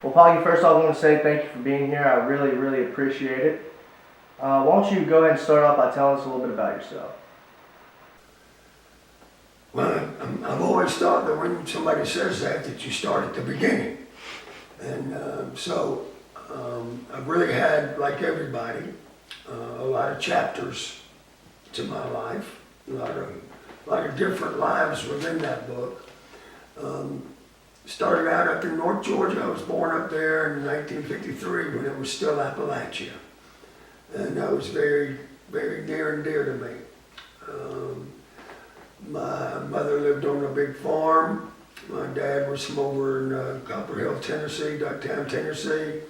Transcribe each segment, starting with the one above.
Well, Poggy, first off, I want to say thank you for being here. I really, really appreciate it. Why don't you go ahead and start off by telling us a little bit about yourself? Well, I've always thought that when somebody says that you start at the beginning. And I've really had, like everybody, a lot of chapters to my life, a lot of different lives within that book. Started out up in North Georgia. I was born up there in 1953 when it was still Appalachia. And that was very, very near and dear to me. My mother lived on a big farm. My dad was from over in Copper Hill, Tennessee, Ducktown, Tennessee.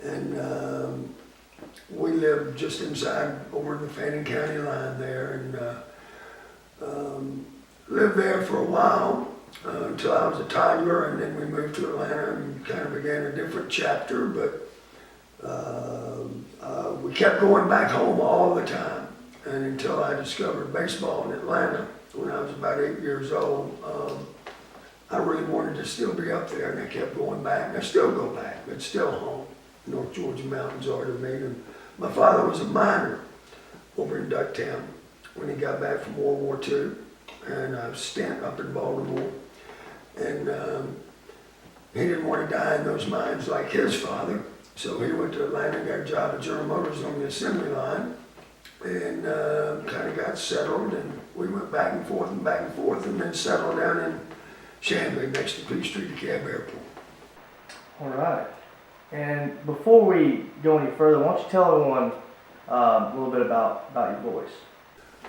And we lived just inside over the Fannin County line there, and lived there for a while until I was a toddler, and then we moved to Atlanta and kind of began a different chapter. But we kept going back home all the time, and until I discovered baseball in Atlanta when I was about 8 years old. I really wanted to still be up there, and I kept going back, and I still go back. It's still home. North Georgia mountains are to me. And my father was a miner over in Ducktown when he got back from World War II, and I was stint up in Baltimore. And he didn't want to die in those mines like his father, so he went to Atlanta, got a job at General Motors on the assembly line, and kind of got settled, and we went back and forth, and then settled down in Chambly next to Peachtree DeKalb Airport. All right. And before we go any further, why don't you tell everyone a little bit about your voice?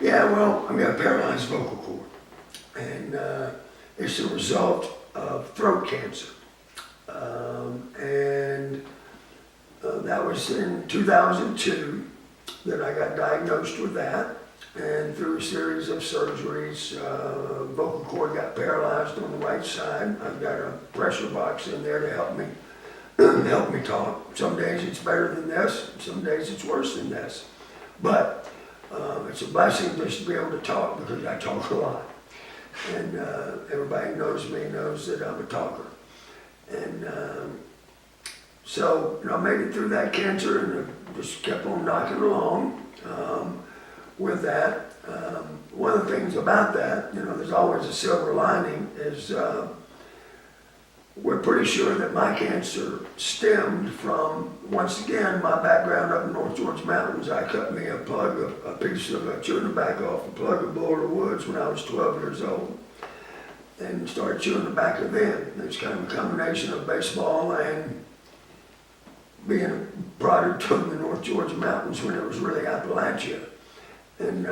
Yeah, well, I got a paralyzed vocal cord, and it's a result of throat cancer. That was in 2002 that I got diagnosed with that. And through a series of surgeries, vocal cord got paralyzed on the right side. I've got a pressure box in there to help me talk. Some days it's better than this, some days it's worse than this. But it's a blessing just to be able to talk, because I talk a lot. And everybody knows me, knows that I'm a talker. And so I made it through that cancer, and just kept on knocking along. With that, one of the things about that, there's always a silver lining, is we're pretty sure that my cancer stemmed from, once again, my background up in North Georgia mountains. I cut me a piece of chewing tobacco off a plug of Boulder Woods when I was 12 years old, and started chewing tobacco then. It's kind of a combination of baseball and being a product of the North Georgia mountains when it was really Appalachia. And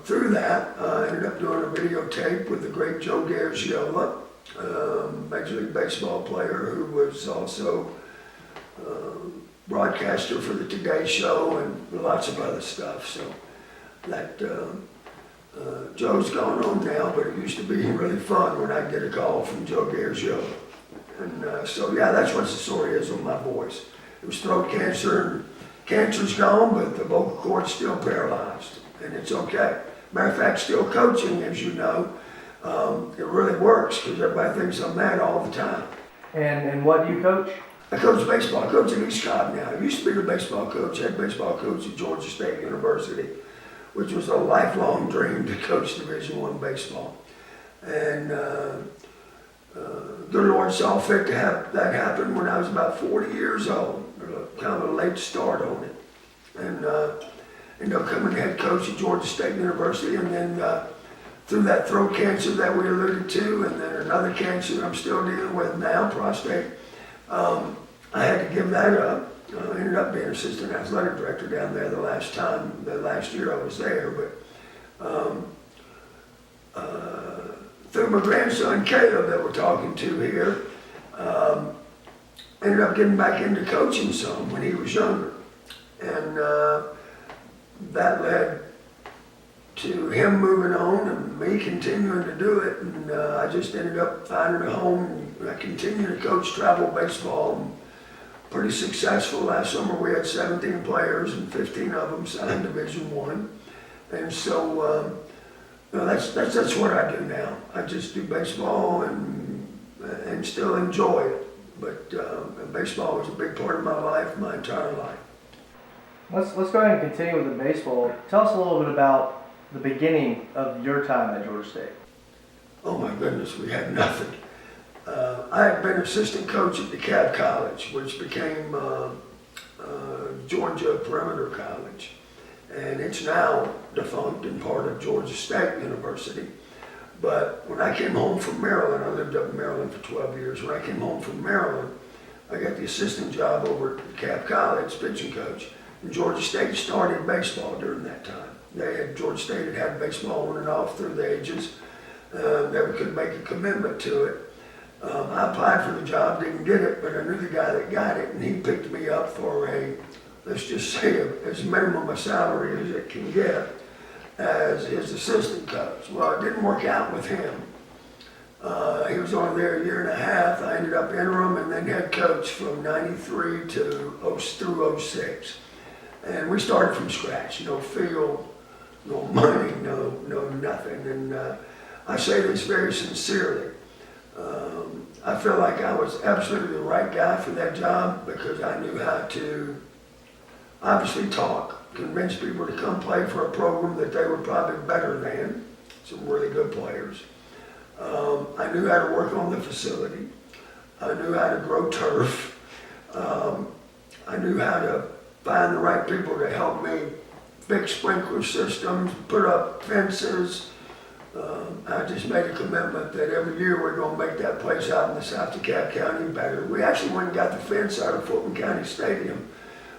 through that, I ended up doing a videotape with the great Joe Garagiola, Major League Baseball player who was also broadcaster for the Today Show and lots of other stuff. So that Joe's gone on now, but it used to be really fun when I'd get a call from Joe Garagiola. And that's what the story is on my voice. It was throat cancer, and cancer's gone, but the vocal cord's still paralyzed, and it's okay. Matter of fact, still coaching, as you know. It really works, because everybody thinks I'm mad all the time. And what do you coach? I coach baseball. I coach at East Cobb now. I used to be the baseball coach, head baseball coach at Georgia State University, which was a lifelong dream to coach Division I baseball. And good Lord saw fit to have that happen when I was about 40 years old. Kind of a late start on it. And ended up becoming head coach at Georgia State University, and then through that throat cancer that we alluded to, and then another cancer that I'm still dealing with now, prostate, I had to give that up. I ended up being assistant athletic director down there the last year I was there. But through my grandson Caleb that we're talking to here, ended up getting back into coaching some when he was younger. And that led to him moving on and me continuing to do it. And I just ended up finding a home. I continue to coach travel baseball. I'm pretty successful. Last summer we had 17 players, and 15 of them signed Division I. And so that's what I do now. I just do baseball and and still enjoy it. But baseball was a big part of my life, my entire life. Let's go ahead and continue with the baseball. Tell us a little bit about the beginning of your time at Georgia State. Oh my goodness, we had nothing. I had been assistant coach at DeKalb College, which became Georgia Perimeter College. And it's now defunct and part of Georgia State University. But when I came home from Maryland, I lived up in Maryland for 12 years. When I came home from Maryland, I got the assistant job over at DeKalb College, pitching coach. And Georgia State started baseball during that time. Georgia State had baseball on and off through the ages. Never could make a commitment to it. I applied for the job, didn't get it, but I knew the guy that got it, and he picked me up for let's just say, as minimum a salary as it can get as his assistant coach. Well, it didn't work out with him. He was only there a year and a half. I ended up interim and then head coach from 93 through 06. And we started from scratch, no field, no money, no nothing. And I say this very sincerely. I feel like I was absolutely the right guy for that job because I knew how to obviously talk, convince people to come play for a program that they were probably better than, some really good players. I knew how to work on the facility. I knew how to grow turf. I knew how to find the right people to help me fix sprinkler systems, put up fences. I just made a commitment that every year we're going to make that place out in the South DeKalb County better. We actually went and got the fence out of Fulton County Stadium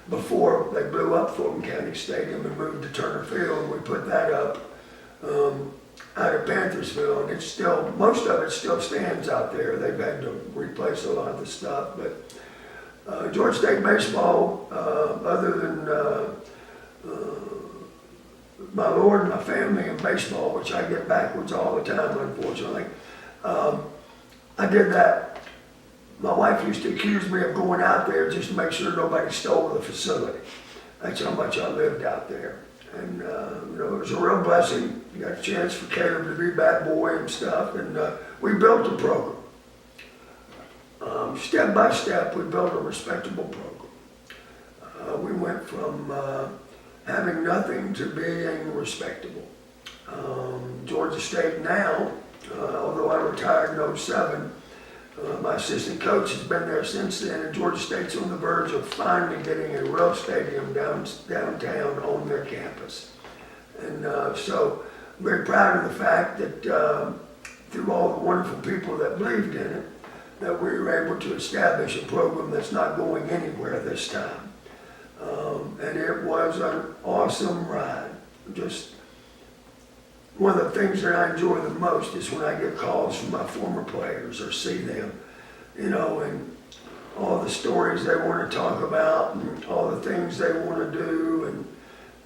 before they blew up Fulton County Stadium and moved to Turner Field. We put that up out of Panthersville, and it's still, most of it still stands out there. They've had to replace a lot of the stuff, but Georgia State baseball, other than my Lord, my family, and baseball, which I get backwards all the time, unfortunately. I did that. My wife used to accuse me of going out there just to make sure nobody stole the facility. That's how much I lived out there. And it was a real blessing. You got a chance for Caleb to be bat boy and stuff, and we built a program. Step by step, we built a respectable program. We went from having nothing to being respectable. Georgia State now, although I retired in 07, my assistant coach has been there since then, and Georgia State's on the verge of finally getting a real stadium downtown on their campus. And so I'm very proud of the fact that through all the wonderful people that believed in it, that we were able to establish a program that's not going anywhere this time. And it was an awesome ride. Just one of the things that I enjoy the most is when I get calls from my former players or see them, and all the stories they want to talk about and all the things they want to do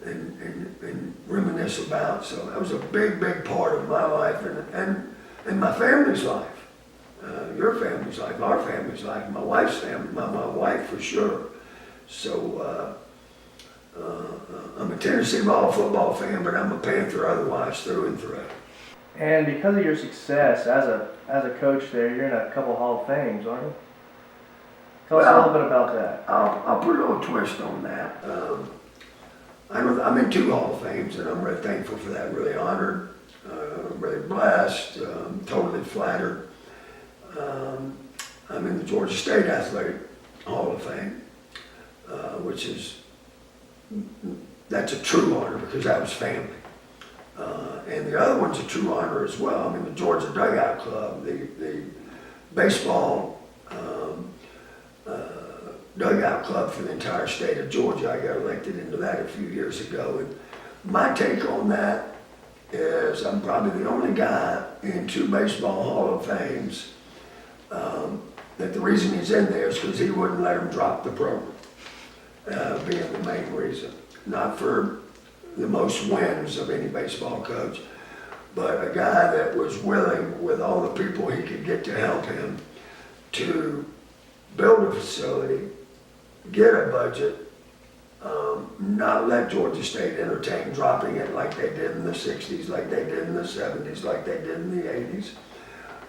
and reminisce about. So that was a big, big part of my life and my family's life. Your family's life, our family's life, my wife's family, my wife for sure. So I'm a Tennessee ball football fan, but I'm a Panther otherwise through and through. And because of your success as a coach there, you're in a couple Hall of Fames, aren't you? Tell us a little bit about that. I'll put a little twist on that. I'm in 2 Hall of Fames, and I'm really thankful for that. Really honored, really blessed, totally flattered. I'm in the Georgia State Athletic Hall of Fame, which is, that's a true honor because that was family. And the other one's a true honor as well. I'm in the Georgia Dugout Club, the baseball dugout club for the entire state of Georgia. I got elected into that a few years ago. And my take on that is I'm probably the only guy in 2 baseball Hall of Fames that the reason he's in there is because he wouldn't let him drop the program, being the main reason. Not for the most wins of any baseball coach, but a guy that was willing, with all the people he could get to help him, to build a facility, get a budget, not let Georgia State entertain dropping it like they did in the 60s, like they did in the 70s, like they did in the 80s.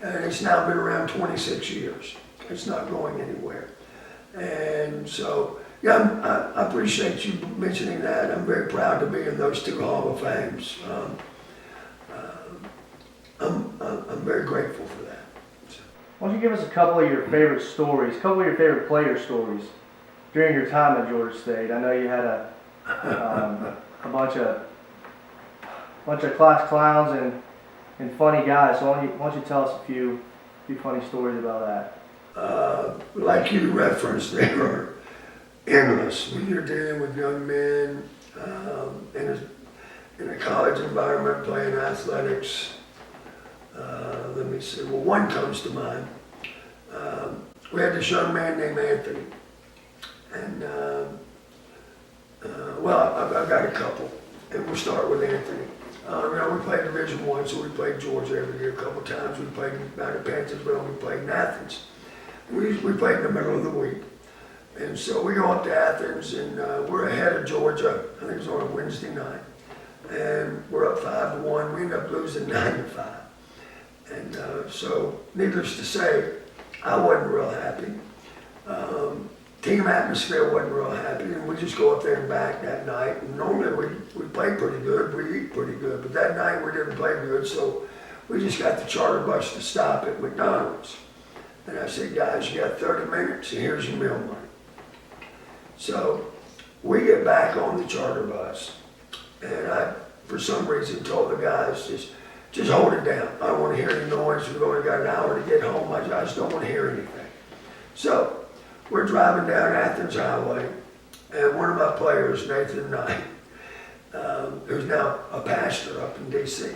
and it's now been around 26 years. It's not going anywhere. And so, yeah, I appreciate you mentioning that. I'm very proud to be in those two Hall of Fames. I'm very grateful for that. So. Why don't you give us a couple of your favorite stories, a couple of your favorite player stories during your time at Georgia State? I know you had a bunch of class clowns and funny guys. So why don't you tell us a few funny stories about that? Like you referenced, they are endless when you're dealing with young men in a college environment playing athletics. Let me see. Well, one comes to mind. We had this young man named Anthony, and well, I've got a couple, and we'll start with Anthony. We played Division I, so we played Georgia every year a couple times. We played down at Panthersville, we played in Athens. We played in the middle of the week. And so we go up to Athens, and we're ahead of Georgia. I think it was on a Wednesday night. And we're up 5-1. We end up losing 9-5. And so, needless to say, I wasn't real happy. Team atmosphere wasn't real happy, and we just go up there and back that night. And normally we play pretty good, we eat pretty good, but that night we didn't play good, so we just got the charter bus to stop at McDonald's. And I said, guys, you got 30 minutes, and here's your meal money. So we get back on the charter bus, and I, for some reason, told the guys, just hold it down. I don't want to hear any noise. We've only got an hour to get home. I just don't want to hear anything. So we're driving down Athens Highway, and one of my players, Nathan Knight, who's now a pastor up in D.C.,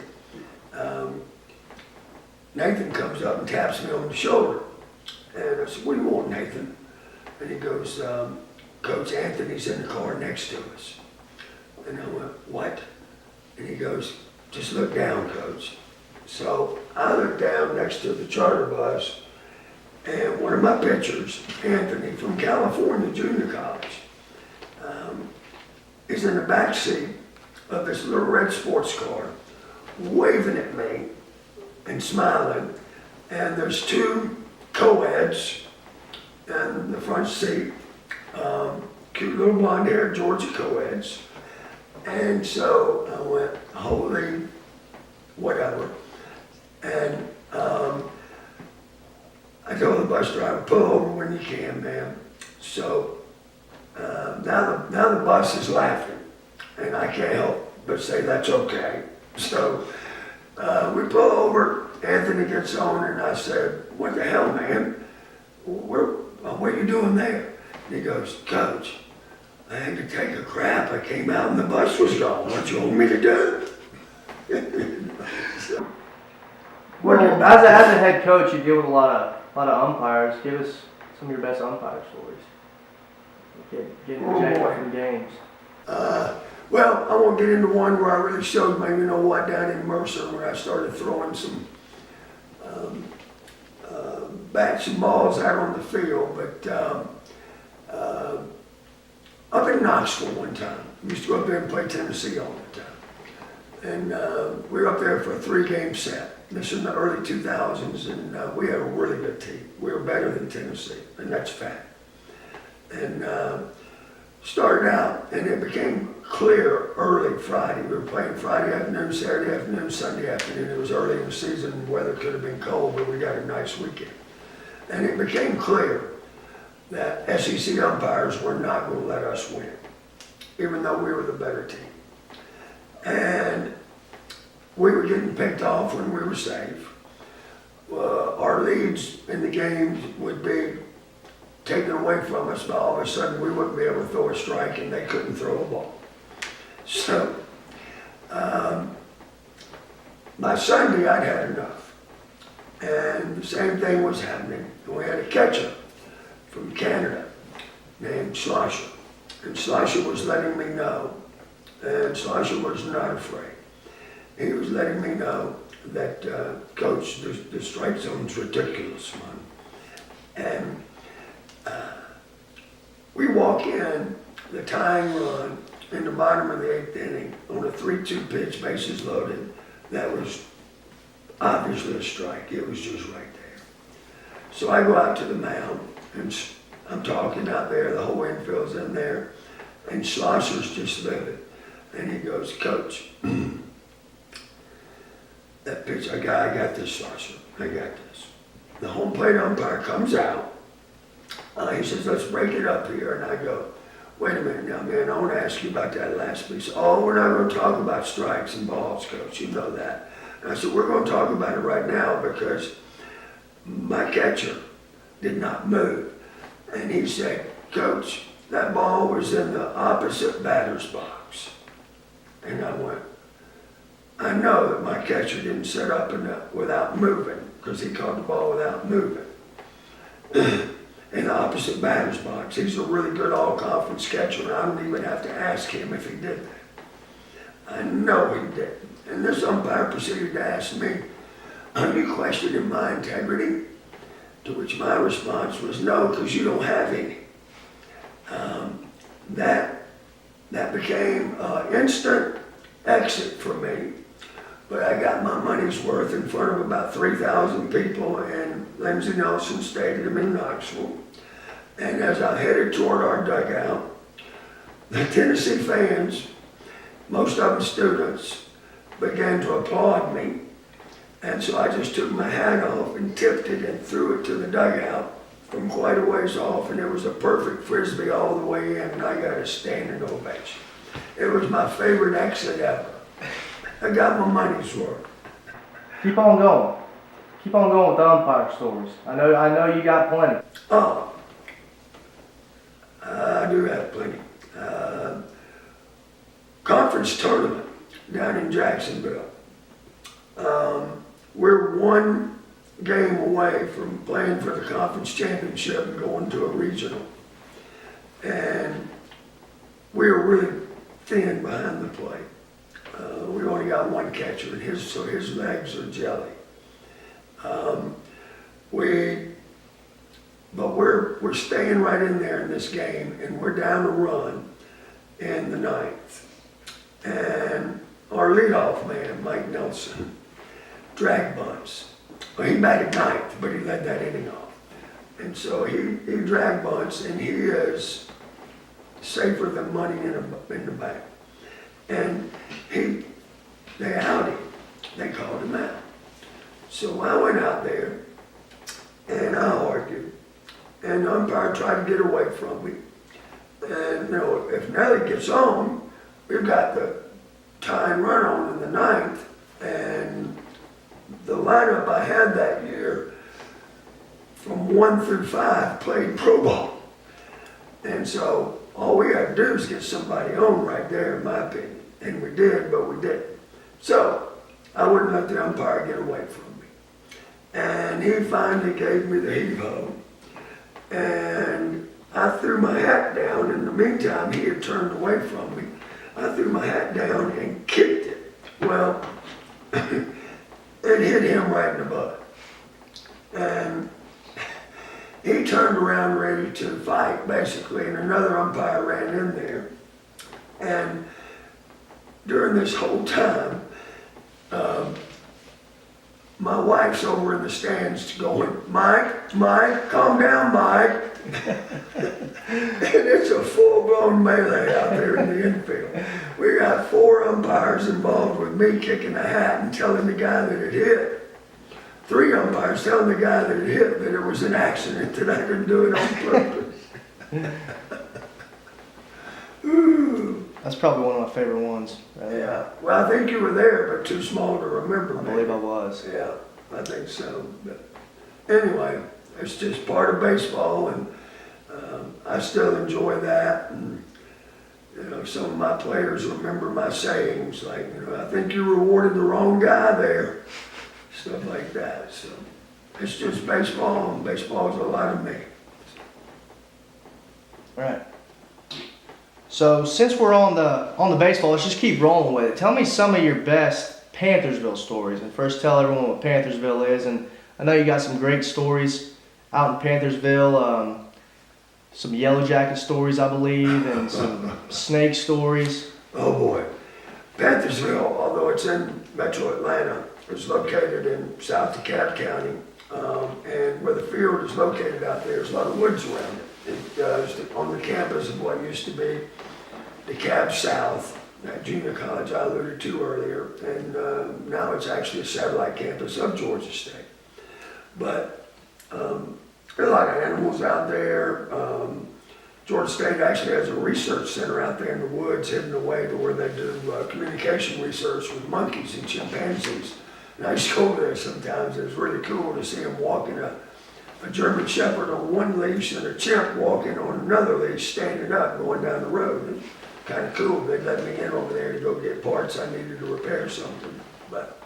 Nathan comes up and taps me on the shoulder. And I said, what do you want, Nathan? And he goes, Coach, Anthony's in the car next to us. And I went, what? And he goes, just look down, Coach. So I look down next to the charter bus, and one of my pitchers, Anthony from California Junior College, is in the back seat of this little red sports car, waving at me and smiling. And there's two co-eds in the front seat, cute little blonde-haired Georgia co-eds. And so I went, holy whatever. And I told the bus driver, pull over when you can, man. So now the bus is laughing, and I can't help but say that's okay. So we pull over, Anthony gets on, and I said, what the hell, man? What are you doing there? And he goes, Coach, I had to take a crap. I came out and the bus was gone. What you want me to do? So, Well, as a head coach, you deal with a lot of umpires. Give us some of your best umpire stories. Getting ejected from games. Well, I won't get into one where I really showed my, you know what, down in Mercer, where I started throwing some bats and balls out on the field. But up in Knoxville one time, we used to go up there and play Tennessee all the time. And we were up there for a 3-game set. This is in the early 2000s, and we had a really good team. We were better than Tennessee, and that's fact. And started out, and it became clear early Friday. We were playing Friday afternoon, Saturday afternoon, Sunday afternoon. It was early in the season. The weather could have been cold, but we got a nice weekend. And it became clear that SEC umpires were not going to let us win, even though we were the better team. And we were getting picked off when we were safe. Our leads in the games would be taken away from us, but all of a sudden we wouldn't be able to throw a strike and they couldn't throw a ball. So by Sunday I'd had enough. And the same thing was happening. We had a catcher from Canada named Slasher. And Slasher was letting me know, and Slasher was not afraid. He was letting me know that, Coach, the strike zone's ridiculous, man. And we walk in the tying run in the bottom of the 8th inning on a 3-2 pitch, bases loaded. That was obviously a strike. It was just right there. So I go out to the mound, and I'm talking out there. The whole infield's in there, and Schlosser's just livid. And he goes, "Coach, that pitch, I got this, Schlosser. I got this." The home plate umpire comes out. He says, "Let's break it up here." And I go, "Wait a minute now, man, I want to ask you about that last piece." "Oh, we're not going to talk about strikes and balls, Coach, you know that." And I said, "We're going to talk about it right now because my catcher did not move." And he said, "Coach, that ball was in the opposite batter's box." And I went, "I know that my catcher didn't set up without moving, because he caught the ball without moving." In the opposite batter's box. He's a really good all-conference catcher, and I don't even have to ask him if he did that. I know he didn't. And this umpire proceeded to ask me, "Are you questioning my integrity?" To which my response was, "No, because you don't have any." That became instant exit for me. But I got my money's worth in front of about 3,000 people in Lindsey Nelson Stadium in Knoxville. And as I headed toward our dugout, the Tennessee fans, most of them students, began to applaud me. And so I just took my hat off and tipped it and threw it to the dugout from quite a ways off. And it was a perfect frisbee all the way in, and I got a standing ovation. It was my favorite exit ever. I got my money's worth. Keep on going. Keep on going with the umpire stories. I know you got plenty. Oh, I do have plenty. Conference tournament down in Jacksonville. We're one game away from playing for the conference championship and going to a regional. And we were really thin behind the plate. We only got one catcher, and his legs are jelly. But we're staying right in there in this game, and we're down a run in the ninth. And our leadoff man, Mike Nelson, drag bunts. Well, he batted ninth, but he led that inning off. And so he drag bunts, and he is safer than money in the bank. And they out him. They called him out. So I went out there and I argued. And the umpire tried to get away from me. And if Nelly gets on, we've got the tie and run on in the ninth. And the lineup I had that year from 1 through 5 played pro ball. And so all we had to do is get somebody on right there, in my opinion. And we did, but we didn't. So I wouldn't let the umpire get away from me. And he finally gave me the heave-ho. And I threw my hat down. In the meantime, he had turned away from me. I threw my hat down and kicked it. Well, it hit him right in the butt. And he turned around ready to fight, basically, and another umpire ran in there. And during this whole time, my wife's over in the stands going, Mike, calm down, Mike. And it's a full-blown melee out there in the infield. We got 4 umpires involved with me kicking a hat and telling the guy that it hit. 3 umpires telling the guy that it hit that it was an accident, that I didn't do it on purpose. Ooh. That's probably one of my favorite ones. Yeah. Well, I think you were there, but too small to remember. I believe I was. Yeah, I think so. But anyway, it's just part of baseball, and I still enjoy that. And some of my players remember my sayings, like, I think you rewarded the wrong guy there, stuff like that. So it's just baseball, and baseball is a lot of me. All right. So since we're on the baseball, let's just keep rolling with it. Tell me some of your best Panthersville stories, and first tell everyone what Panthersville is. And I know you got some great stories out in Panthersville, some Yellow Jacket stories, I believe, and some snake stories. Oh boy, Panthersville, although it's in Metro Atlanta, is located in South DeKalb County, and where the field is located out there, there's a lot of woods around it. It's on the campus of what used to be DeKalb South, that junior college I alluded to earlier, and now it's actually a satellite campus of Georgia State. But there are a lot of animals out there. Georgia State actually has a research center out there in the woods hidden away to where they do communication research with monkeys and chimpanzees. And I used to go there sometimes. It was really cool to see them walking a German Shepherd on one leash and a chimp walking on another leash, standing up, going down the road. It was kind of cool. They let me in over there to go get parts I needed to repair something. But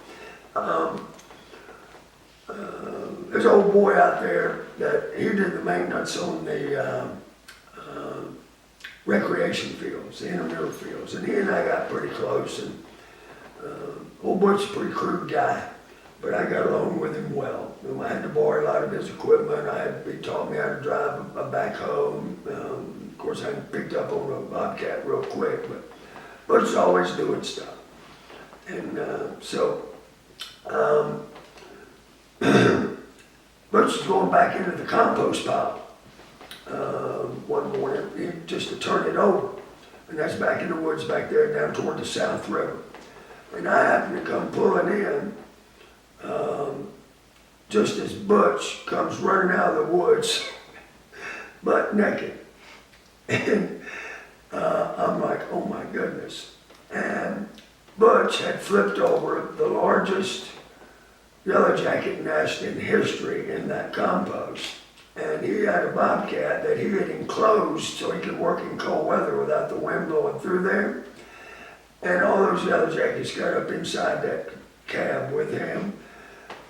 there's an old boy out there that he did the maintenance on the recreation fields, the intramural fields, and he and I got pretty close. And old boy's a pretty crude guy, but I got along with him well. I had to borrow a lot of his equipment. He taught me how to drive a backhoe. Of course, I picked up on a Bobcat real quick, but Butch's always doing stuff. And Butch was going back into the compost pile one morning, just to turn it over. And that's back in the woods back there down toward the South River. And I happened to come pulling in just as Butch comes running out of the woods, butt naked. And I'm like, oh my goodness. And Butch had flipped over the largest yellow jacket nest in history in that compost. And he had a bobcat that he had enclosed so he could work in cold weather without the wind blowing through there. And all those yellow jackets got up inside that cab with him.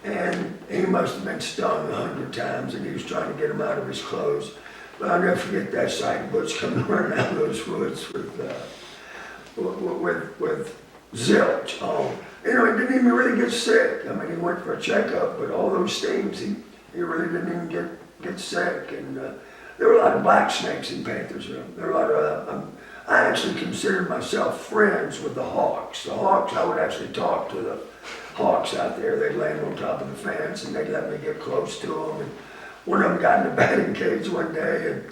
And he must have been stung 100 times, and he was trying to get him out of his clothes. But I'll never forget that sight, Butch coming running out of those woods with zilch on. You know, he didn't even really get sick. I mean, he went for a checkup, but all those stings, he really didn't even get sick. And there were a lot of black snakes in Panthersville. There were a lot of, I actually considered myself friends with the hawks. The hawks, I would actually talk to the hawks out there. They'd land on top of the fence and they'd let me get close to them. And one of them got in a batting cage one day and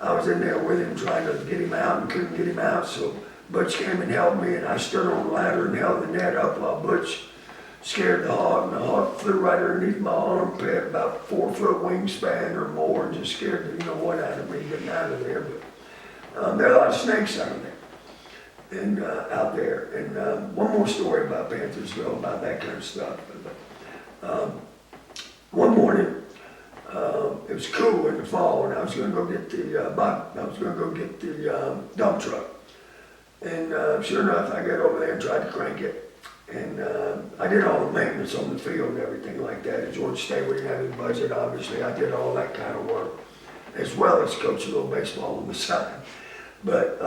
I was in there with him trying to get him out and couldn't get him out. So Butch came and helped me and I stood on the ladder and held the net up while Butch scared the hawk. And the hawk flew right underneath my armpit, about 4-foot wingspan or more, and just scared the you-know-what out of me getting out of there. But there are a lot of snakes out there. And out there. And one more story about Panthersville, about that kind of stuff. One morning, it was cool in the fall, and I was going to go get the dump truck. And sure enough, I got over there and tried to crank it. And I did all the maintenance on the field and everything like that. At Georgia State, we didn't have any budget, obviously. I did all that kind of work, as well as coach a little baseball on the side. But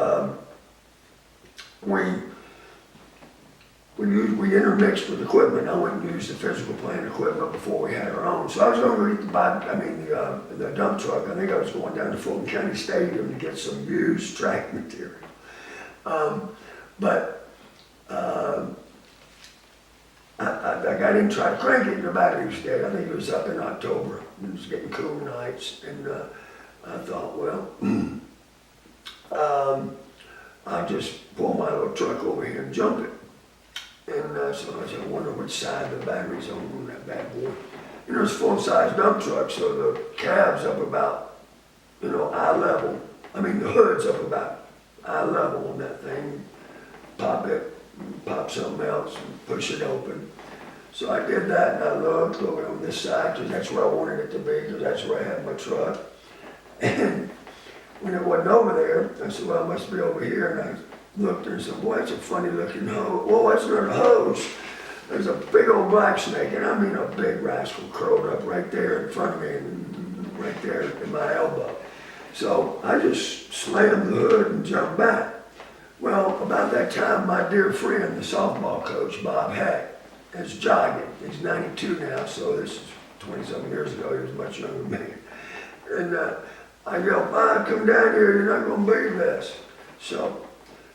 we intermixed with equipment. I went and used the physical plant equipment before we had our own. So I was going to get the dump truck. I think I was going down to Fulton County Stadium to get some used track material. I got in, tried to crank it, and the battery was dead. I think it was up in October. It was getting cool nights, and I thought, well, I'll just pull my little truck over here and jump it. And so I said, I wonder which side the battery's on that bad boy. You know, it's a full-size dump truck, so the cab's up about, eye level. I mean, the hood's up about eye level on that thing. Pop it, pop something else, and push it open. So I did that, and I looked over on this side, because that's where I wanted it to be, because that's where I had my truck. And when it wasn't over there, I said, well, it must be over here. And I looked and said, boy, that's a funny looking hose. Whoa, that's not a hose. There's a big old black snake, and I mean a big rascal curled up right there in front of me, and right there in my elbow. So I just slammed the hood and jumped back. Well, about that time, my dear friend, the softball coach, Bob Hack, is jogging. He's 92 now, so this is 20-something years ago. He was much younger than me. And I yelled, Bob, come down here. You're not going to believe this. So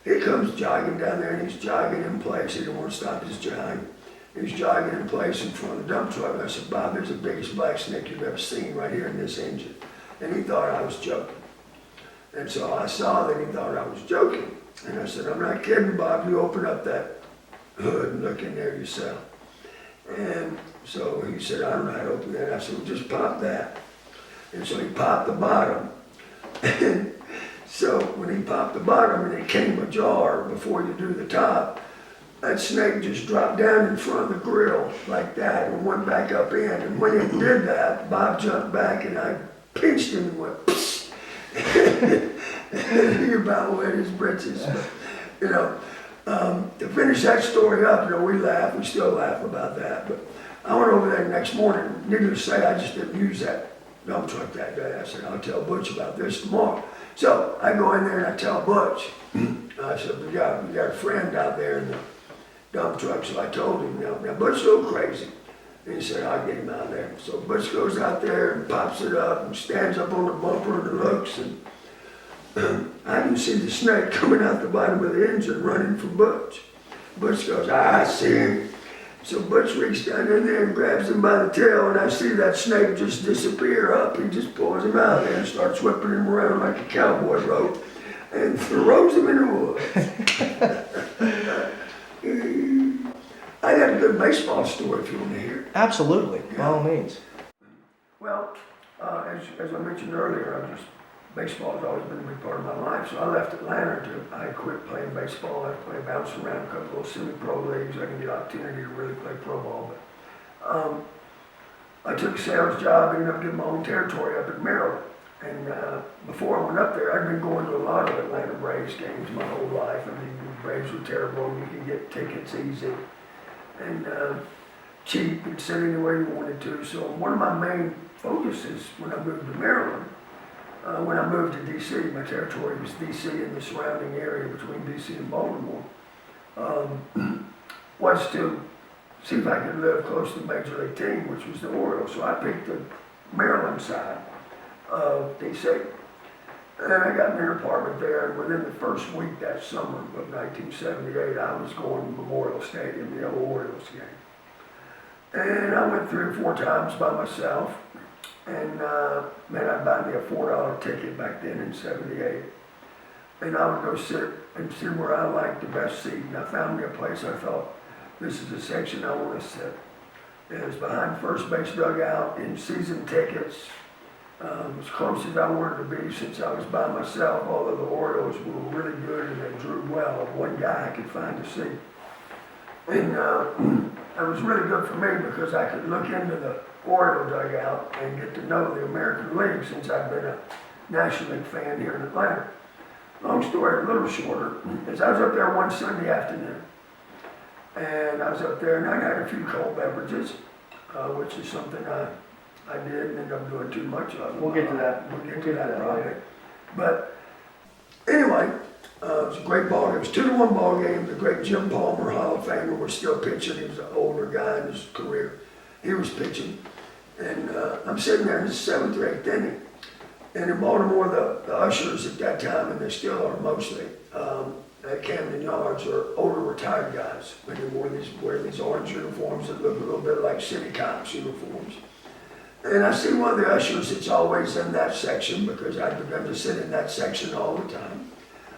he comes jogging down there, and he's jogging in place. He didn't want to stop his jog. He was jogging in place in front of the dump truck. I said, Bob, there's the biggest black snake you've ever seen right here in this engine. And he thought I was joking. And so I saw that he thought I was joking. And I said, I'm not kidding, Bob. You open up that hood and look in there yourself. And so he said, I don't know how to open that. I said, well, just pop that. And so he popped the bottom. And so when he popped the bottom and it came ajar before you do the top, that snake just dropped down in front of the grill like that and went back up in. And when it did that, Bob jumped back and I pinched him and went, psst. He about wet his britches. But, you know, to finish that story up, you know, we still laugh about that. But I went over there the next morning. Needless to say, I just didn't use that dump truck that day. I said, I'll tell Butch about this tomorrow. So I go in there and I tell Butch. I said, we got a friend out there in the dump truck. So I told him, now Butch's a little crazy. And he said, I'll get him out there. So Butch goes out there and pops it up and stands up on the bumper and looks. And I can see the snake coming out the bottom of the engine running from Butch. Butch goes, I see him. So Butch reaches down in there and grabs him by the tail, and I see that snake just disappear up. He just pulls him out there and starts whipping him around like a cowboy rope and throws him in the woods. I got a good baseball story if you want to hear. Absolutely, by all means. Well, as I mentioned earlier, baseball has always been a big part of my life. So I left Atlanta I quit playing baseball. I played bouncing around a couple of semi-pro leagues. I didn't get an opportunity to really play pro ball. But I took a sales job, ended up getting my own territory up in Maryland. And before I went up there, I'd been going to a lot of Atlanta Braves games my whole life. I mean, the Braves were terrible, and you could get tickets easy and cheap and sit anywhere you wanted to. So one of my main focuses when I moved to Maryland, when I moved to D.C., my territory was D.C. and the surrounding area between D.C. and Baltimore, was to see if I could live close to the Major League team, which was the Orioles. So I picked the Maryland side of D.C. And I got me an apartment there, and within the first week that summer of 1978, I was going to Memorial Stadium, the old Orioles game. And I went 3 or 4 times by myself. And man, I'd buy me a $4 ticket back then in '78. And I would go sit and see where I liked the best seat. And I found me a place I thought, this is the section I want to sit. And it was behind first base dugout in season tickets, as close as I wanted to be since I was by myself, although the Orioles were really good and they drew well. One guy I could find a seat. And it was really good for me because I could look into the Oriole dugout and get to know the American League since I'd been a National League fan here in Atlanta. Long story, a little shorter, is I was up there one Sunday afternoon. And I was up there and I had a few cold beverages, which is something I did and ended up doing too much of. We'll get to that. We'll get to that probably. But anyway, it was a great ball game. It was 2-1 ball game. The great Jim Palmer, Hall of Famer, was still pitching. He was an older guy in his career. He was pitching. And I'm sitting there in the 7th or 8th inning. And in Baltimore, the ushers at that time, and they still are mostly, at Camden Yards, are older retired guys. And they wear these orange uniforms that look a little bit like city cops' uniforms. And I see one of the ushers that's always in that section because I'd begun to sit in that section all the time.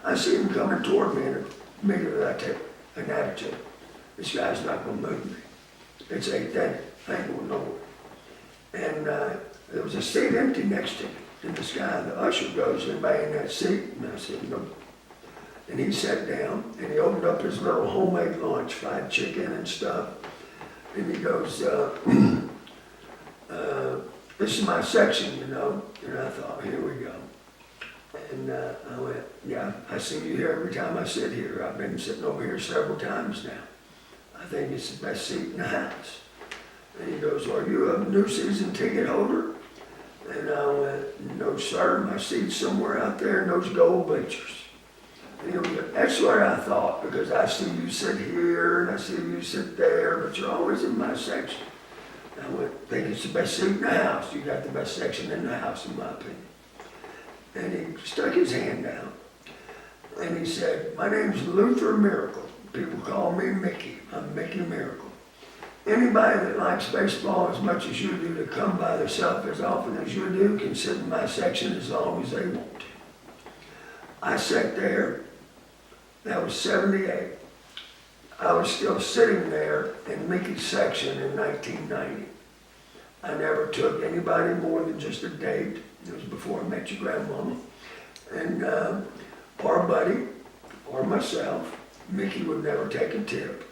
I see him coming toward me, and immediately I take an attitude. This guy's not going to move me. It's 8th inning. I ain't going nowhere. And there was a seat empty next to me. And this guy, the usher, goes, anybody in that seat? And I said, no. And he sat down, and he opened up his little homemade lunch, fried chicken and stuff. And he goes, this is my section, you know. And I thought, here we go. And I went, yeah, I see you here every time I sit here. I've been sitting over here several times now. I think it's the best seat in the house. And he goes, are you a new season ticket holder? And I went, no, sir, my seat's somewhere out there in those gold bleachers. And he went, that's what I thought, because I see you sit here and I see you sit there, but you're always in my section. And I went, I think it's the best seat in the house. You got the best section in the house, in my opinion. And he stuck his hand out, and he said, my name's Luther Miracle. People call me Mickey. I'm Mickey Miracle. Anybody that likes baseball as much as you do to come by themselves as often as you do can sit in my section as long as they want to. I sat there, that was 78. I was still sitting there in Mickey's section in 1990. I never took anybody more than just a date. It was before I met your grandmama. And our buddy, or myself, Mickey would never take a tip.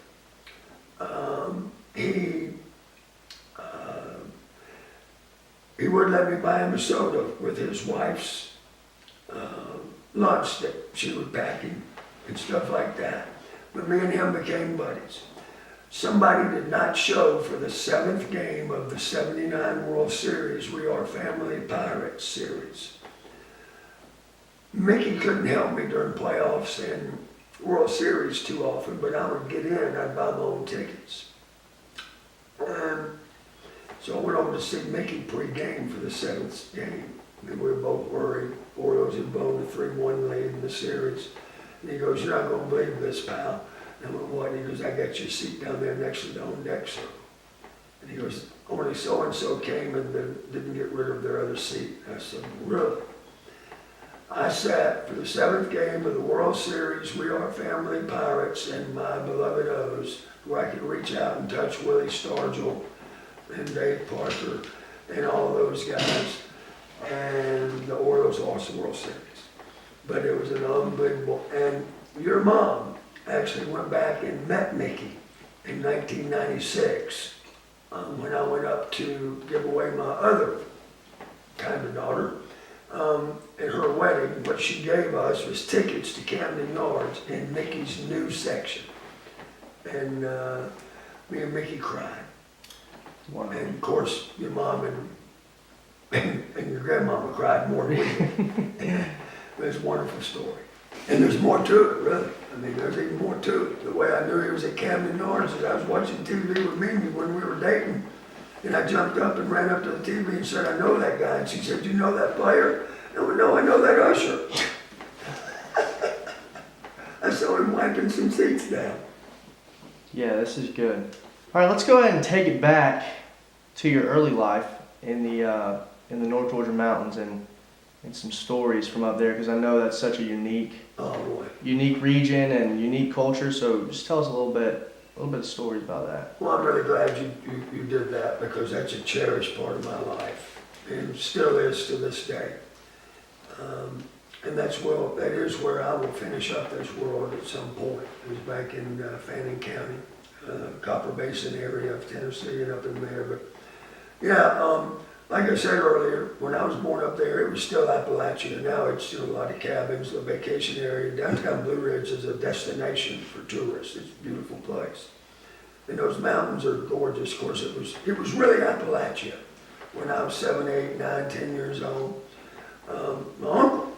He would let me buy him a soda with his wife's lunch that she would pack him and stuff like that. But me and him became buddies. Somebody did not show for the 7th game of the '79 World Series, We Are Family Pirates series. Mickey couldn't help me during playoffs and World Series too often, but I would get in, I'd buy my own tickets. And so I went over to see Mickey pre-game for the 7th game. And we were both worried. Orioles had blown a 3-1 lead in the series. And he goes, "You're not going to believe this, pal." And I went, "What?" And he goes, "I got your seat down there next to the on-deck circle." And he goes, "Only so-and-so came and didn't get rid of their other seat." I said, "Really?" I sat for the 7th game of the World Series, We Are Family Pirates, and my beloved O's, where I could reach out and touch Willie Stargell and Dave Parker and all those guys. And the Orioles lost the World Series. But it was an unbelievable, and your mom actually went back and met Mickey in 1996 when I went up to give away my other kind of daughter. At her wedding, what she gave us was tickets to Camden Yards in Mickey's new section. And me and Mickey cried. Wow. And of course, your mom and your grandmama cried more than we did. But it's a wonderful story. And there's more to it, really. I mean, there's even more to it. The way I knew he was at Camden Yards is I was watching TV with Mimi when we were dating. And I jumped up and ran up to the TV and said, "I know that guy." And she said, "You know that player?" And I went, "No, I know that usher." I saw him wiping some seats down. Yeah, this is good. All right, let's go ahead and take it back to your early life in the North Georgia mountains and some stories from up there, because I know that's such a unique region and unique culture. So just tell us a little bit of stories about that. Well, I'm really glad you did that, because that's a cherished part of my life, and still is to this day. And that is where I will finish up this world at some point. It was back in Fannin County, Copper Basin area of Tennessee and up in there. But yeah, like I said earlier, when I was born up there, it was still Appalachia. Now it's still a lot of cabins, a vacation area. Downtown Blue Ridge is a destination for tourists. It's a beautiful place. And those mountains are gorgeous. Of course, it was really Appalachia when I was 7, 8, 9, 10 years old. My uncle,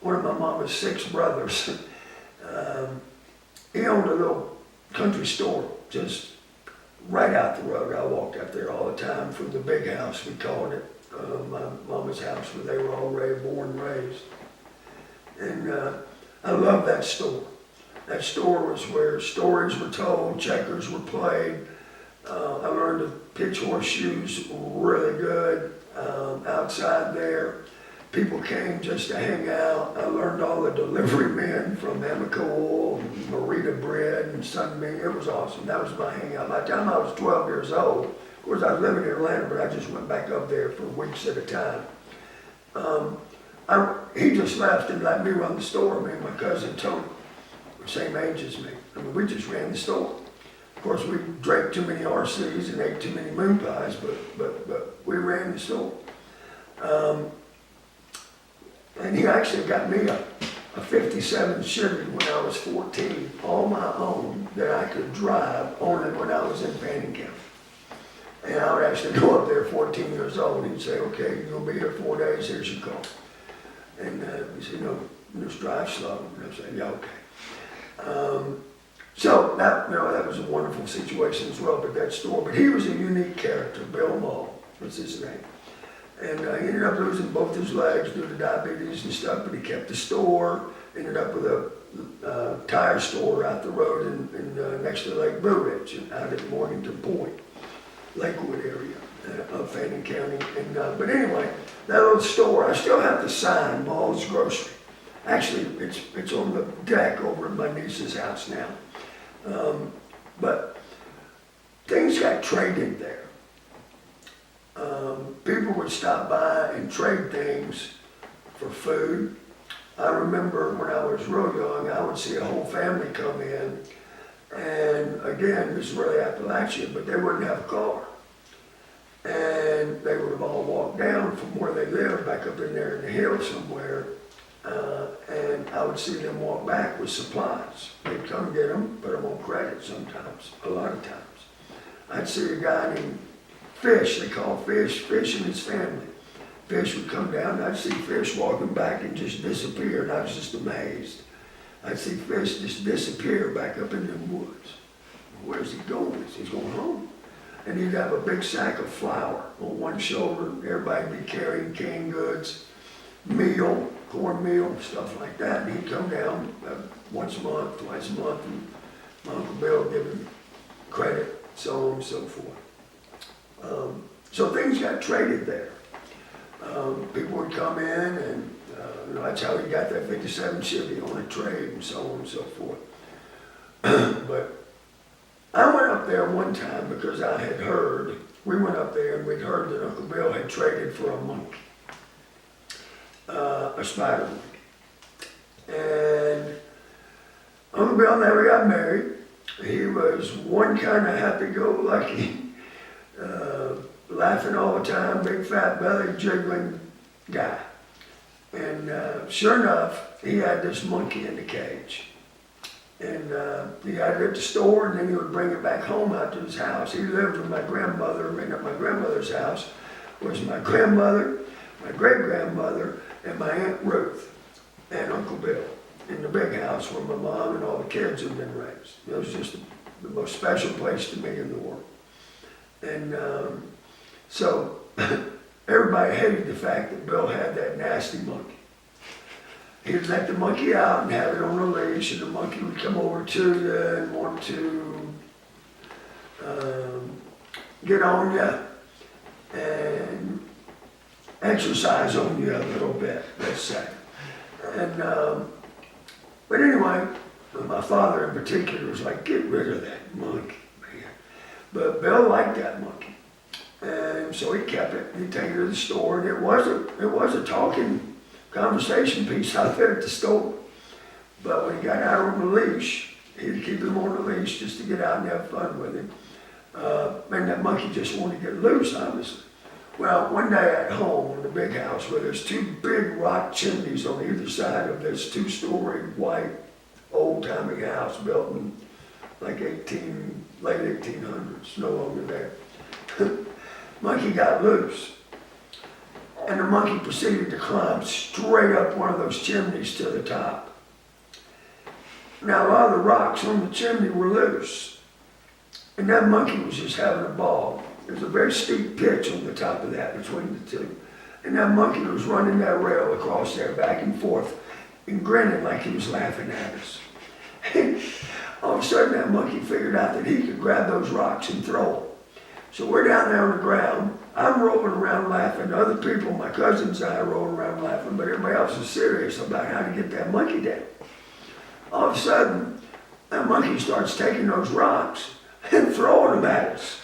one of my mama's 6 brothers, he owned a little country store just right out the road. I walked up there all the time from the big house, we called it, my mama's house, where they were all born and raised. And I love that store. That store was where stories were told, checkers were played. I learned to pitch horseshoes really good outside there. People came just to hang out. I learned all the delivery men from Amico Oil, and Marita Bread, and Sunbeam. It was awesome. That was my hangout. By the time I was 12 years old, of course I was living in Atlanta, but I just went back up there for weeks at a time. He just left and let me run the store. Me and my cousin Tony were the same age as me. I mean, we just ran the store. Of course, we drank too many RCs and ate too many moon pies, but we ran the store. And he actually got me a 57 Chevy when I was 14, all my own, that I could drive only when I was in Fannin County. And I would actually go up there 14 years old, and he'd say, "Okay, you're going to be here 4 days, here's your car." And he said, "No, just drive slow." And I said, "Yeah, okay." So that was a wonderful situation as well, but he was a unique character. Bill Mall was his name. And he ended up losing both his legs due to diabetes and stuff, but he kept the store, ended up with a tire store out the road next to Lake Blue Ridge, out at Morganton Point, Lakewood area of Fannin County. But anyway, that little store, I still have the sign, Ball's Grocery. Actually, it's on the deck over at my niece's house now. But things got traded there. People would stop by and trade things for food. I remember when I was real young, I would see a whole family come in, and again, this is really Appalachia, but they wouldn't have a car. And they would have all walked down from where they lived back up in there in the hills somewhere, and I would see them walk back with supplies. They'd come get them, put them on credit sometimes, a lot of times. I'd see a guy named Fish, they call Fish and his family. Fish would come down, and I'd see Fish walking back and just disappear, and I was just amazed. I'd see Fish just disappear back up in the woods. Where's he going? He's going home. And he'd have a big sack of flour on one shoulder. Everybody'd be carrying canned goods, meal, cornmeal, stuff like that. And he'd come down once a month, twice a month, and my Uncle Bill would give him credit, so on and so forth. So things got traded there. People would come in and that's how he got that 57 Chevy on a trade and so on and so forth. But I went up there one time because I had heard, we went up there and we'd heard that Uncle Bill had traded for a monkey, a spider monkey. And Uncle Bill never got married. He was one kind of happy-go-lucky, laughing all the time, big fat belly jiggling guy. And sure enough, he had this monkey in the cage. And he had it at the store, and then he would bring it back home out to his house. He lived with my grandmother, and at my grandmother's house was my grandmother, my great-grandmother, and my Aunt Ruth, and Uncle Bill, in the big house where my mom and all the kids had been raised. It was just the most special place to me in the world. And so everybody hated the fact that Bill had that nasty monkey. He'd let the monkey out and have it on a leash, and the monkey would come over to you and want to get on you and exercise on you a little bit, let's say. And but anyway, my father in particular was like, get rid of that monkey, man. But Bill liked that monkey. And so he kept it, he'd take it to the store, and it was a talking conversation piece out there at the store. But when he got out on the leash, he'd keep him on the leash just to get out and have fun with him. And that monkey just wanted to get loose, obviously. Well, one day at home in the big house where there's two big rock chimneys on either side of this two-story white old-timey house built in like late 1800s, no longer there. Monkey got loose, and the monkey proceeded to climb straight up one of those chimneys to the top. Now, a lot of the rocks on the chimney were loose, and that monkey was just having a ball. There's a very steep pitch on the top of that between the two, and that monkey was running that rail across there back and forth and grinning like he was laughing at us. And all of a sudden, that monkey figured out that he could grab those rocks and throw them. So we're down there on the ground. I'm rolling around laughing. Other people, my cousins and I, are rolling around laughing, but everybody else is serious about how to get that monkey down. All of a sudden, that monkey starts taking those rocks and throwing them at us.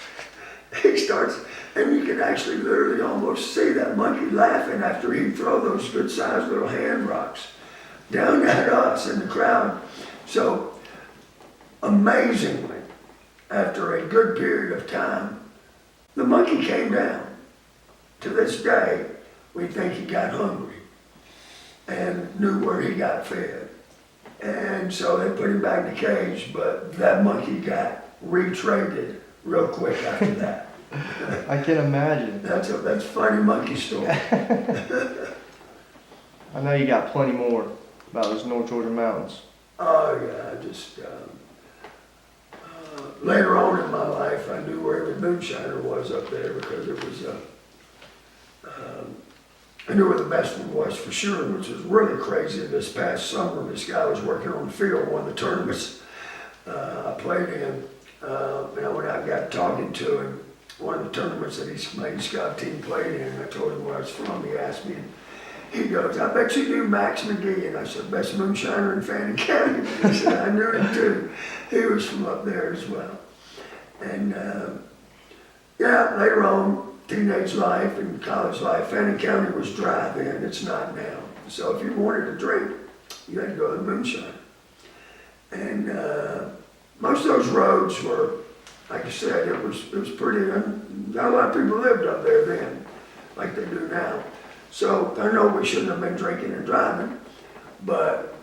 He starts, and you can actually literally almost see that monkey laughing after he'd throw those good-sized little hand rocks down at us in the crowd. So, amazingly, after a good period of time, the monkey came down. To this day, we think he got hungry and knew where he got fed. And so they put him back in the cage, but that monkey got retraded real quick after that. I can imagine. That's a funny monkey story. I know you got plenty more about those North Georgia mountains. Oh yeah, I just later on in my life, I knew where every moonshiner was up there because it was I knew where the best one was for sure, which was really crazy. This past summer, this guy was working on the field, one of the tournaments I played in. And when I got talking to him, one of the tournaments that my scout team played in, I told him where I was from. He asked me, he goes, "I bet you knew Max McGee." And I said, "Best moonshiner in Fannin County." He said, "I knew him too." He was from up there as well. And yeah, later on, teenage life and college life, Fannin County was dry then. It's not now. So if you wanted to drink, you had to go to the moonshine. And most of those roads were, like I said, it was pretty, not a lot of people lived up there then, like they do now. So I know we shouldn't have been drinking and driving, but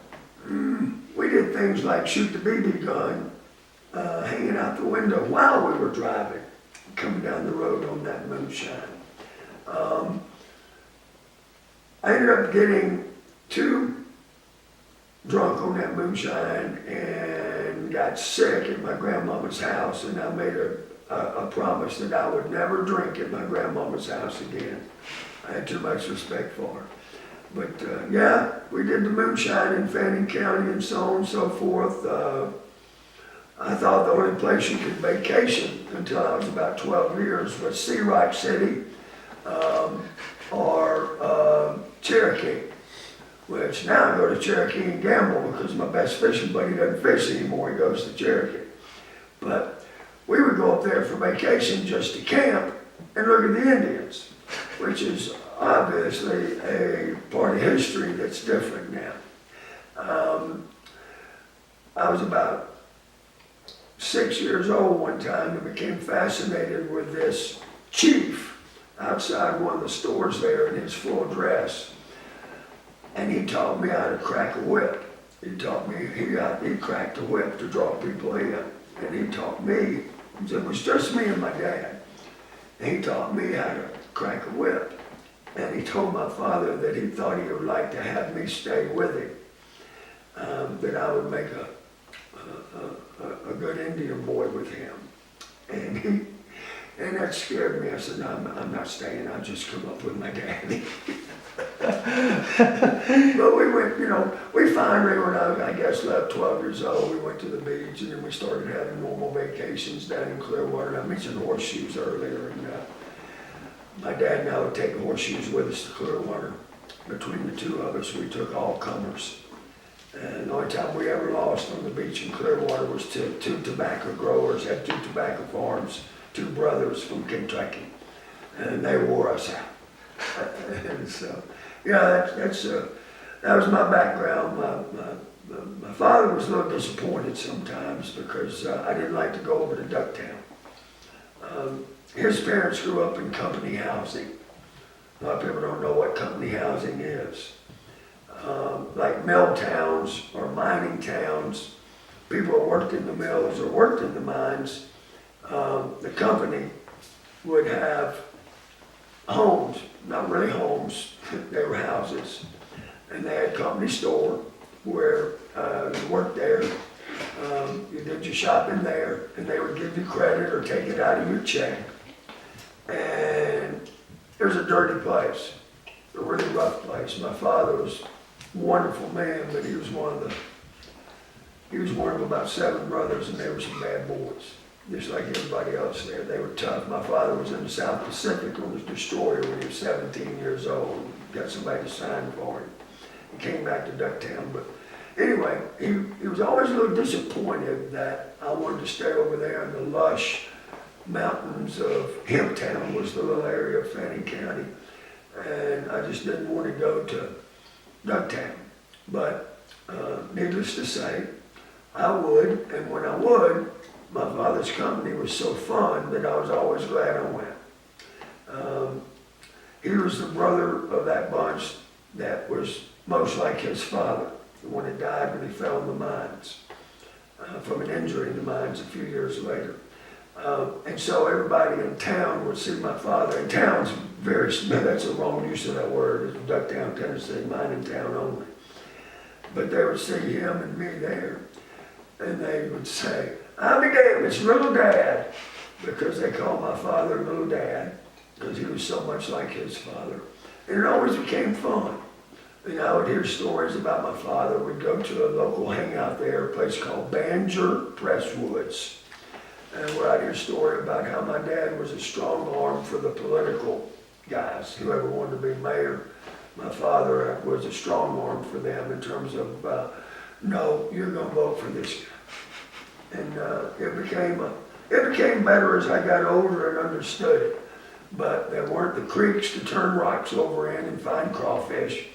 we did things like shoot the BB gun, hanging out the window while we were driving, coming down the road on that moonshine. I ended up getting too drunk on that moonshine and got sick at my grandmama's house, and I made a promise that I would never drink at my grandmama's house again. I had too much respect for her. But yeah, we did the moonshine in Fannin County and so on and so forth. I thought the only place you could vacation until I was about 12 years was Sea Rock City or Cherokee, which now I go to Cherokee and gamble because my best fishing buddy doesn't fish anymore. He goes to Cherokee. But we would go up there for vacation just to camp and look at the Indians, which is obviously a part of history that's different now. I was about 6 years old one time and became fascinated with this chief outside one of the stores there in his full dress. And he taught me how to crack a whip. He taught me, he cracked a whip to draw people in. And he taught me, it was just me and my dad. And he taught me how to crack a whip. And he told my father that he thought he would like to have me stay with him, that I would make a good Indian boy with him. And that scared me. I said, "No, I'm not staying. I'll just come up with my daddy." But we went, we finally, when I guess left 12 years old, we went to the beach, and then we started having normal vacations down in Clearwater. I mentioned horseshoes earlier, and my dad and I would take horseshoes with us to Clearwater. Between the two of us, we took all comers. And the only time we ever lost on the beach in Clearwater was to two tobacco growers, had two tobacco farms, two brothers from Kentucky, and they wore us out. And so, yeah, that was my background. My father was a little disappointed sometimes because I didn't like to go over to Ducktown. His parents grew up in company housing. A lot of people don't know what company housing is. Like mill towns or mining towns, people who worked in the mills or worked in the mines, the company would have homes, not really homes, they were houses. And they had a company store where you worked there, you did your shopping there, and they would give you credit or take it out of your check. And it was a dirty place, a really rough place. My father was a wonderful man, but he was one of about 7 brothers, and they were some bad boys, just like everybody else there. They were tough. My father was in the South Pacific on his destroyer when he was 17 years old. Got somebody to sign for him. He came back to Ducktown, but anyway, he was always a little disappointed that I wanted to stay over there in the lush mountains of Hemptown, was the little area of Fannin County, and I just didn't want to go to Ducktown. But needless to say, I would, and when I would, my father's company was so fun that I was always glad I went. He was the brother of that bunch that was most like his father, the one that died when he fell in the mines from an injury in the mines a few years later. And so everybody in town would see my father. And town's that's a wrong use of that word. It's Ducktown, Tennessee, mining town only. But they would see him and me there, and they would say, "I'll be damned, it's Little Dad," because they called my father Little Dad, because he was so much like his father. And it always became fun. And I would hear stories about my father. We'd go to a local hangout there, a place called Banjer Presswoods. And where I'd hear a story about how my dad was a strong arm for the political guys, whoever wanted to be mayor. My father was a strong arm for them in terms of, no, you're going to vote for this guy. And it became better as I got older and understood it. But there weren't the creeks to turn rocks over in and find crawfish.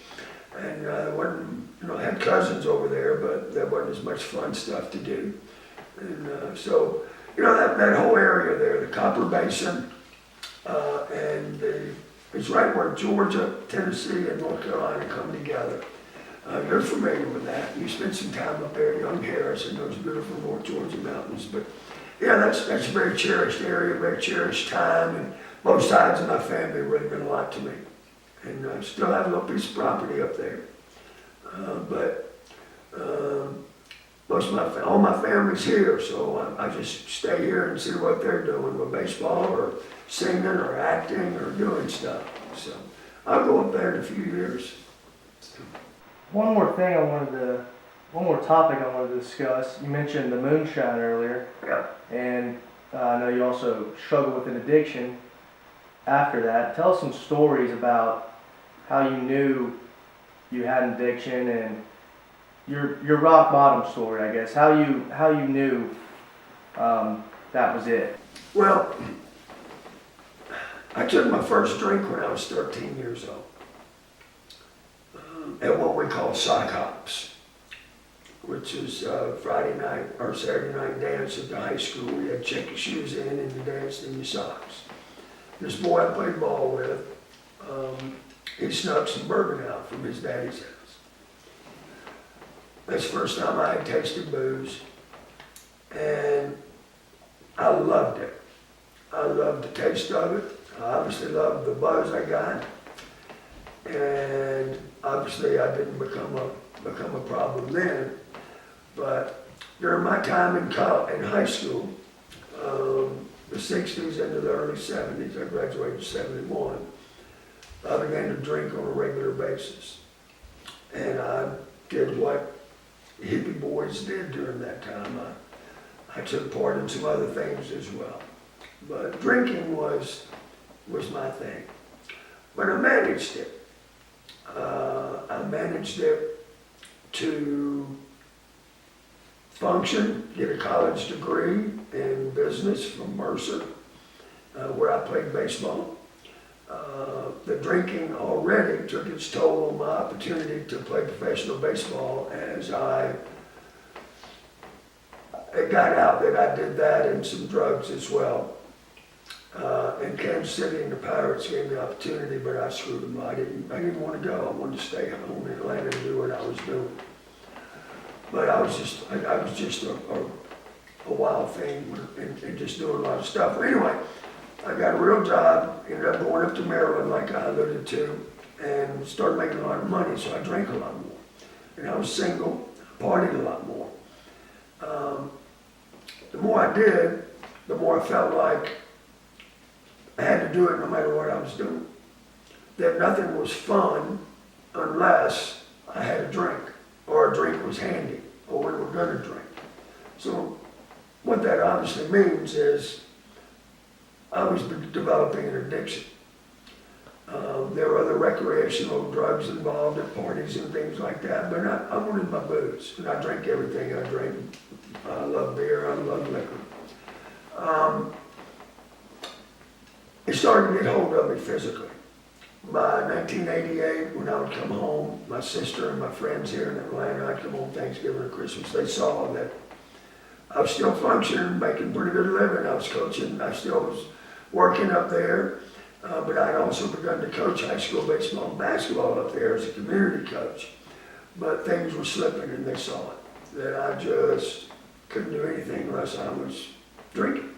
And there wasn't, I had cousins over there, but there wasn't as much fun stuff to do. And so, that whole area there, the Copper Basin, and it's right where Georgia, Tennessee, and North Carolina come together. You're familiar with that. You spent some time up there, young Harris, and those beautiful North Georgia mountains. But yeah, that's a very cherished area, very cherished time, and both sides of my family really meant a lot to me. And I still have a little piece of property up there. But all my family's here, so I just stay here and see what they're doing with baseball or singing or acting or doing stuff. So I'll go up there in a few years. One more topic I wanted to discuss. You mentioned the moonshine earlier. Yeah. And I know you also struggled with an addiction after that. Tell us some stories about how you knew you had an addiction and your rock bottom story, I guess. How you knew that was it. Well, I took my first drink when I was 13 years old at what we call sock hops, which is Friday night or Saturday night dance at the high school. You had to check your shoes in and you danced in your socks. This boy I played ball with, he snuck some bourbon out from his daddy's house. That's the first time I had tasted booze, and I loved it. I loved the taste of it. I obviously loved the buzz I got, and obviously I didn't become a problem then. But during my time in high school, the 60s into the early 70s, I graduated in 71, I began to drink on a regular basis. And I did what hippie boys did during that time. I took part in some other things as well. But drinking was my thing. But I managed it. I managed it to function, get a college degree in business from Mercer, where I played baseball. The drinking already took its toll on my opportunity to play professional baseball as it got out that I did that and some drugs as well. In Kansas City and the Pirates gave me the opportunity, but I screwed them. I didn't want to go. I wanted to stay home in Atlanta and do what I was doing. But I was just a wild thing and just doing a lot of stuff. But anyway, I got a real job, ended up going up to Maryland like I alluded to, and started making a lot of money, so I drank a lot more. And I was single, partied a lot more. The more I did, the more I felt like I had to do it no matter what I was doing. That nothing was fun unless I had a drink, or a drink was handy, or we were gonna drink. So what that obviously means is I was developing an addiction. There were other recreational drugs involved at parties and things like that, but I wanted my booze, and I drank everything I drank. I love beer, I love liquor. It started to get hold of me physically. By 1988, when I would come home, my sister and my friends here in Atlanta, I'd come home Thanksgiving or Christmas, they saw that I was still functioning, making pretty good living. I was coaching, I still was working up there, but I'd also begun to coach high school baseball and basketball up there as a community coach. But things were slipping and they saw it, that I just couldn't do anything unless I was drinking.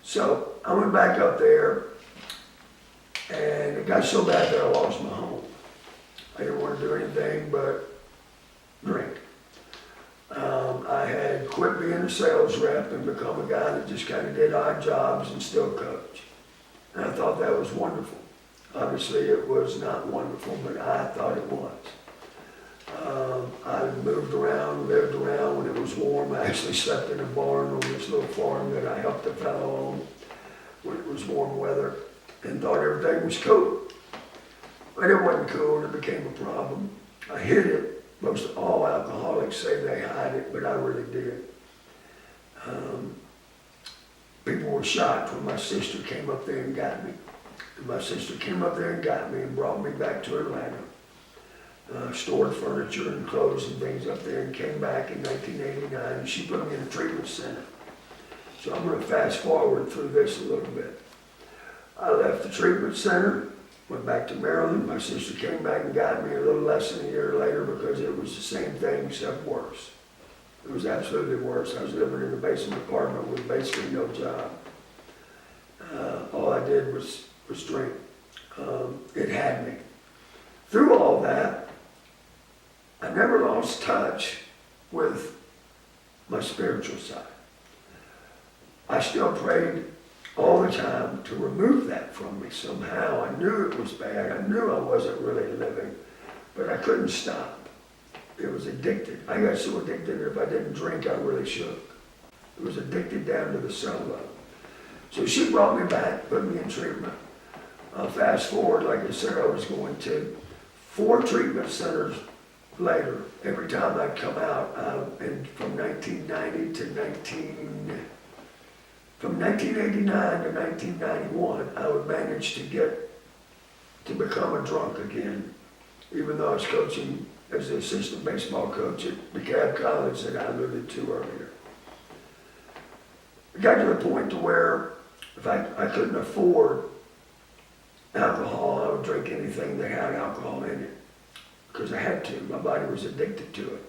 So I went back up there, and it got so bad that I lost my home. I didn't want to do anything but drink. I had quit being a sales rep and become a guy that just kind of did odd jobs and still coach. And I thought that was wonderful. Obviously, it was not wonderful, but I thought it was. I moved around, lived around when it was warm. I actually slept in a barn on this little farm that I helped a fellow on when it was warm weather, and thought everything was cool. But it wasn't cool, and it became a problem. I hid it. Most all alcoholics say they hide it, but I really did. People were shocked when my sister came up there and got me. And my sister came up there and got me and brought me back to Atlanta. Stored furniture and clothes and things up there, and came back in 1989, and she put me in a treatment center. So I'm going to fast forward through this a little bit. I left the treatment center, went back to Maryland. My sister came back and got me a little less than a year later because it was the same thing except worse. It was absolutely worse. I was living in a basement apartment with basically no job. All I did was drink. It had me. Through all that, I never lost touch with my spiritual side. I still prayed all the time to remove that from me somehow. I knew it was bad. I knew I wasn't really living, but I couldn't stop. It was addicted. I got so addicted that if I didn't drink, I really shook. It was addicted down to the cell level. So she brought me back, put me in treatment. Fast forward, like I said, I was going to 4 treatment centers later. Every time I'd come out, and from 1989 to 1991, I would manage to to become a drunk again, even though I was coaching as the assistant baseball coach at DeKalb College that I alluded to earlier. It got to the point to where if I couldn't afford alcohol, I would drink anything that had alcohol in it, because I had to. My body was addicted to it.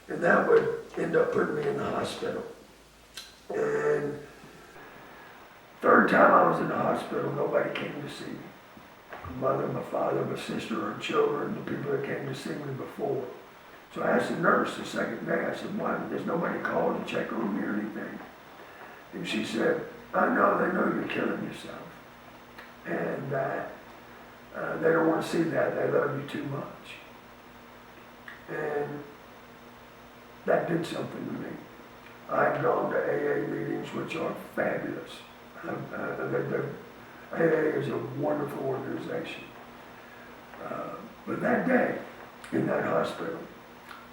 And that would end up putting me in the hospital. And third time I was in the hospital, nobody came to see me. My mother, my father, my sister, her children, the people that came to see me before. So I asked the nurse the second day, I said, why, there's nobody called to check on me or anything? And she said, I know, they know you're killing yourself. And that they don't want to see that, they love you too much. And that did something to me. I'd gone to AA meetings, which are fabulous. AA is a wonderful organization. But that day, in that hospital,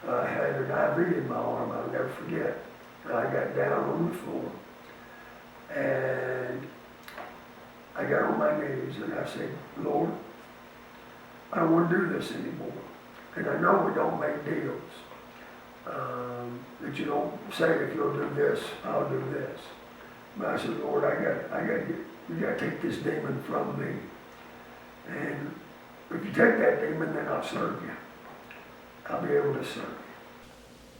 I had an IV in my arm, I'll never forget. I got down on the floor, and I got on my knees, and I said, Lord, I don't want to do this anymore. And I know we don't make deals. That you don't say, if you'll do this, I'll do this. But I said, Lord, you got to take this demon from me. And if you take that demon, then I'll serve you. I'll be able to serve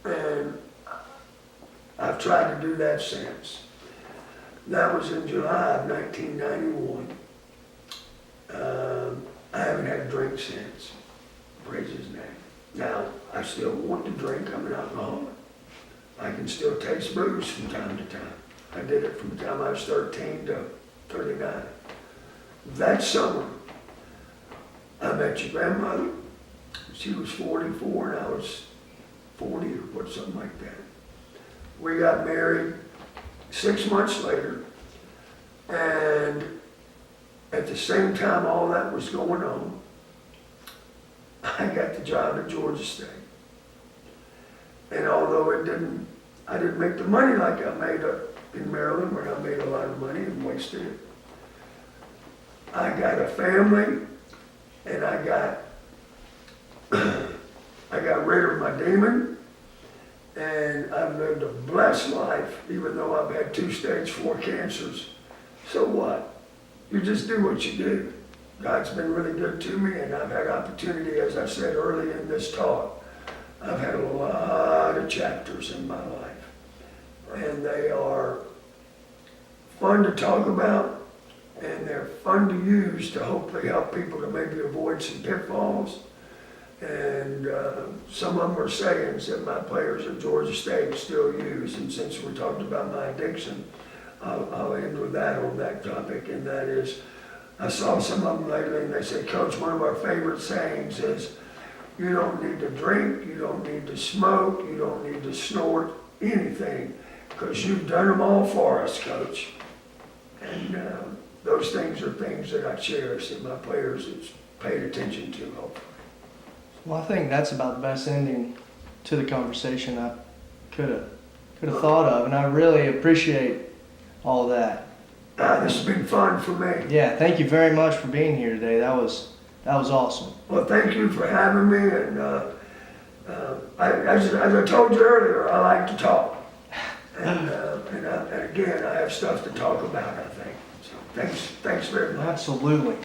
you. And I've tried to do that since. That was in July of 1991. I haven't had a drink since. Praise his name. Now, I still want to drink. I'm an alcoholic. I can still taste booze from time to time. I did it from the time I was 13 to 39. That summer, I met your grandmother. She was 44 and I was 40 or something like that. We got married 6 months later, and at the same time all that was going on, I got the job at Georgia State. And although I didn't make the money like I made up in Maryland, where I made a lot of money and wasted it, I got a family, and I got rid of my demon, and I've lived a blessed life, even though I've had 2 stage 4 cancers. So what? You just do what you do. God's been really good to me, and I've had opportunity, as I said early in this talk, I've had a lot of chapters in my life, and they are fun to talk about, and they're fun to use to hopefully help people to maybe avoid some pitfalls. And some of them are sayings that my players at Georgia State still use. And since we talked about my addiction, I'll end with that on that topic, and that is, I saw some of them lately and they said, Coach, one of our favorite sayings is, you don't need to drink, you don't need to smoke, you don't need to snort anything, because you've done them all for us, Coach. And those things are things that I cherish that my players have paid attention to, hopefully. Well, I think that's about the best ending to the conversation I could have thought of, and I really appreciate all that. This has been fun for me. Yeah, thank you very much for being here today. That was awesome. Well, thank you for having me, and as I told you earlier, I like to talk. And again, I have stuff to talk about, I think. So thanks very much. Absolutely.